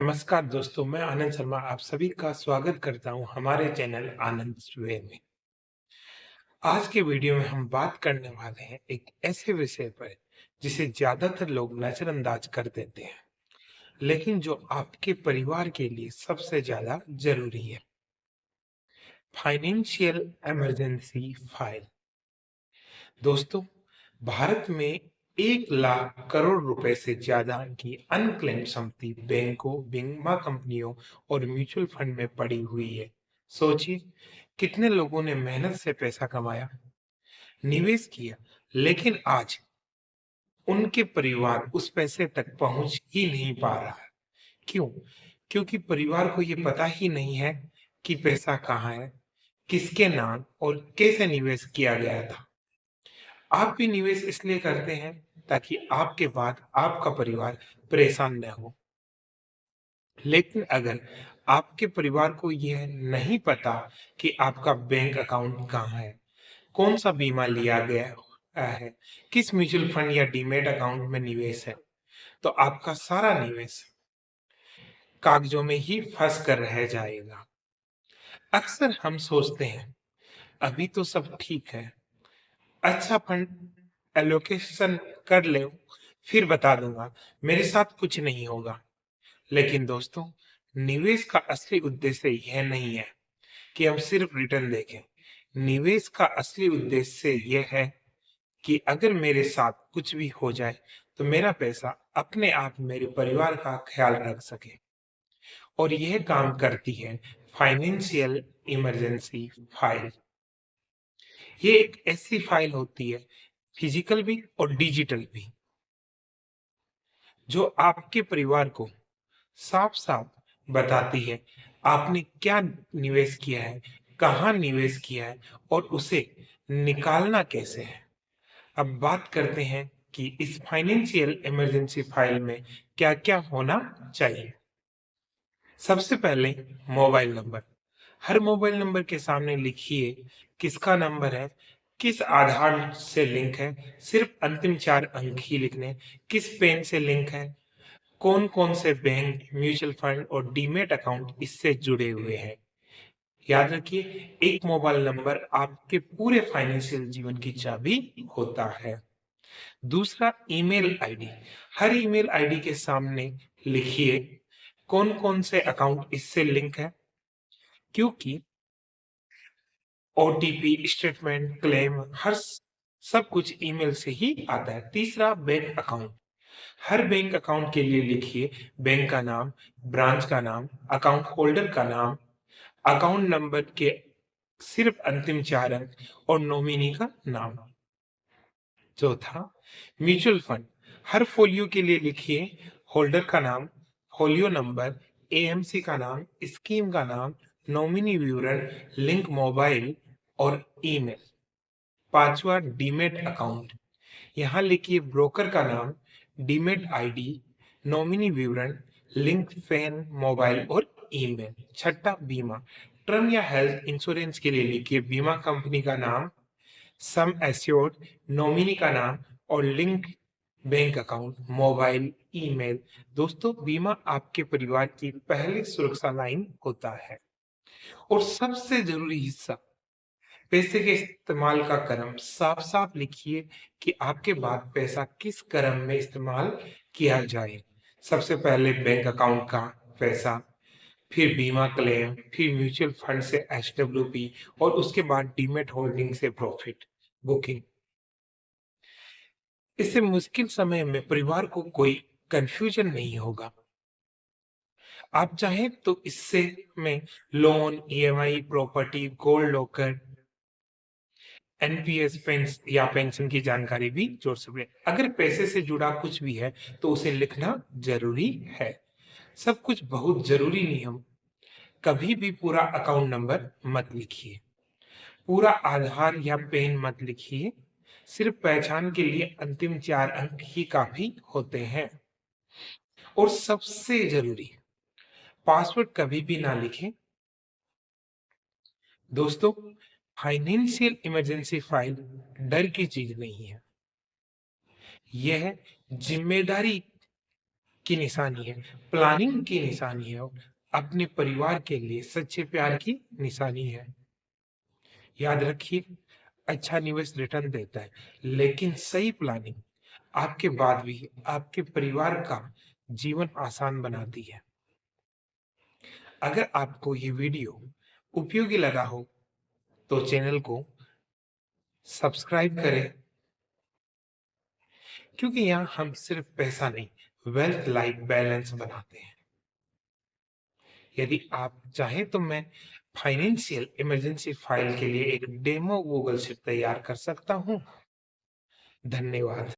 नमस्कार दोस्तों, मैं आनंद शर्मा आप सभी का स्वागत करता हूं हमारे चैनल आनंद वे में। आज के वीडियो में हम बात करने वाले हैं एक ऐसे विषय पर जिसे ज्यादातर लोग नजरअंदाज कर देते हैं, लेकिन जो आपके परिवार के लिए सबसे ज्यादा जरूरी है। Financial emergency file. दोस्तों, भारत में 1 लाख करोड़ रुपए से ज्यादा की अनक्लेम्ड संपत्ति बैंकों, बीमा कंपनियों और म्यूचुअल फंड में पड़ी हुई है। सोचिए, कितने लोगों ने मेहनत से पैसा कमाया, निवेश किया, लेकिन आज उनके परिवार उस पैसे तक पहुंच ही नहीं पा रहा है। क्यों? क्योंकि परिवार को ये पता ही नहीं है कि पैसा कहाँ है, किसके नाम और कैसे निवेश किया गया था। आप भी निवेश इसलिए करते हैं ताकि आपके बाद आपका परिवार परेशान न हो। लेकिन अगर आपके परिवार को यह नहीं पता कि आपका बैंक अकाउंट कहाँ है, कौन सा बीमा लिया गया है, किस म्यूचुअल फंड या डीमैट अकाउंट में निवेश है, तो आपका सारा निवेश कागजों में ही फंस कर रह जाएगा। अक्सर हम सोचते हैं, अभी तो सब ठीक है, अच्छा फंड एलोकेशन कर ले, फिर बता दूंगा, मेरे साथ कुछ नहीं होगा। लेकिन दोस्तों, निवेश का असली उद्देश्य यह नहीं है कि हम सिर्फ रिटर्न देखें। निवेश का असली उद्देश्य यह है कि अगर मेरे साथ कुछ भी हो जाए तो मेरा पैसा अपने आप मेरे परिवार का ख्याल रख सके। और यह काम करती है फाइनेंशियल इमरजेंसी फाइल। ये एक ऐसी फाइल होती है, फिजिकल भी और डिजिटल भी, जो आपके परिवार को साफ-साफ बताती है आपने क्या निवेश किया है, कहाँ निवेश किया है और उसे निकालना कैसे है। अब बात करते हैं कि इस फाइनेंशियल इमरजेंसी फाइल में क्या-क्या होना चाहिए। सबसे पहले मोबाइल नंबर। हर मोबाइल नंबर के सामने लिखिए किसका नंबर है, किस आधार से लिंक है, सिर्फ अंतिम 4 अंक ही लिखने, किस पेन से लिंक है, कौन-कौन से बैंक, म्यूचुअल फंड और डीमैट अकाउंट इससे जुड़े हुए हैं। याद रखिए, एक मोबाइल नंबर आपके पूरे फाइनेंशियल जीवन की चाबी होता है। दूसरा, ईमेल आईडी। हर ईमेल आईडी के सामने लिखिए कौन-कौन से अकाउंट इससे लिंक है, क्योंकि ओटीपी, स्टेटमेंट, क्लेम सब कुछ ईमेल से ही आता है। तीसरा, बैंक अकाउंट। हर बैंक अकाउंट के लिए लिखिए बैंक का नाम, ब्रांच का नाम, अकाउंट होल्डर का नाम, अकाउंट नंबर के सिर्फ अंतिम 4 अंक और नॉमिनी का नाम। चौथा, म्यूचुअल फंड। हर फोलियो के लिए लिखिए होल्डर का नाम, फोलियो नंबर, एएमसी का नाम, स्कीम का नाम, नॉमिनी विवरण, लिंक मोबाइल और ईमेल। पांचवा, डीमेट अकाउंट। यहाँ लिखिए ब्रोकर का नाम, डीमेट आईडी, नॉमिनी विवरण, लिंक फैन मोबाइल और ईमेल। छठा, बीमा। टर्म या हेल्थ इंश्योरेंस के लिए लिखिए बीमा कंपनी का नाम, सम एश्योर्ड, नॉमिनी का नाम और link bank account, mobile, email. दोस्तों, बीमा आपके परिवार की पहली सुरक्षा लाइन होता है। और सबसे जरूरी हिस्सा, पैसे के इस्तेमाल का क्रम। साफ साफ लिखिए कि आपके बाद पैसा किस क्रम में इस्तेमाल किया जाए। सबसे पहले बैंक अकाउंट का पैसा, फिर बीमा क्लेम, फिर म्यूचुअल फंड से एसडब्ल्यूपी और उसके बाद डीमेट होल्डिंग से प्रॉफिट बुकिंग। इससे मुश्किल समय में परिवार को कोई कंफ्यूजन नहीं होगा। आप चाहें तो इससे में loan, EMI, property, gold locker, NPS या पेंशन की जानकारी भी जोड़ सकते हैं। अगर पैसे से जुड़ा कुछ भी है तो उसे लिखना जरूरी है। सब कुछ बहुत जरूरी नियम। कभी भी पूरा अकाउंट नंबर मत लिखिए, पूरा आधार या पैन मत लिखिए, सिर्फ पहचान के लिए अंतिम 4 अंक ही काफी होते हैं। और सबसे जरूरी, पासवर्ड कभी भी ना लिखें। दोस्तों, फाइनेंशियल इमरजेंसी फाइल डर की चीज नहीं है, यह जिम्मेदारी की निशानी है, प्लानिंग की निशानी है और अपने परिवार के लिए सच्चे प्यार की निशानी है। याद रखिए, अच्छा निवेश रिटर्न देता है, लेकिन सही प्लानिंग आपके बाद भी आपके परिवार का जीवन आसान बनाती है। अगर आपको ये वीडियो उपयोगी लगा हो, तो चैनल को सब्सक्राइब करें, क्योंकि यहाँ हम सिर्फ पैसा नहीं, वेल्थ लाइफ बैलेंस बनाते हैं। यदि आप चाहें तो मैं फाइनेंशियल इमरजेंसी फाइल के लिए एक डेमो गूगल शीट तैयार कर सकता हूँ। धन्यवाद।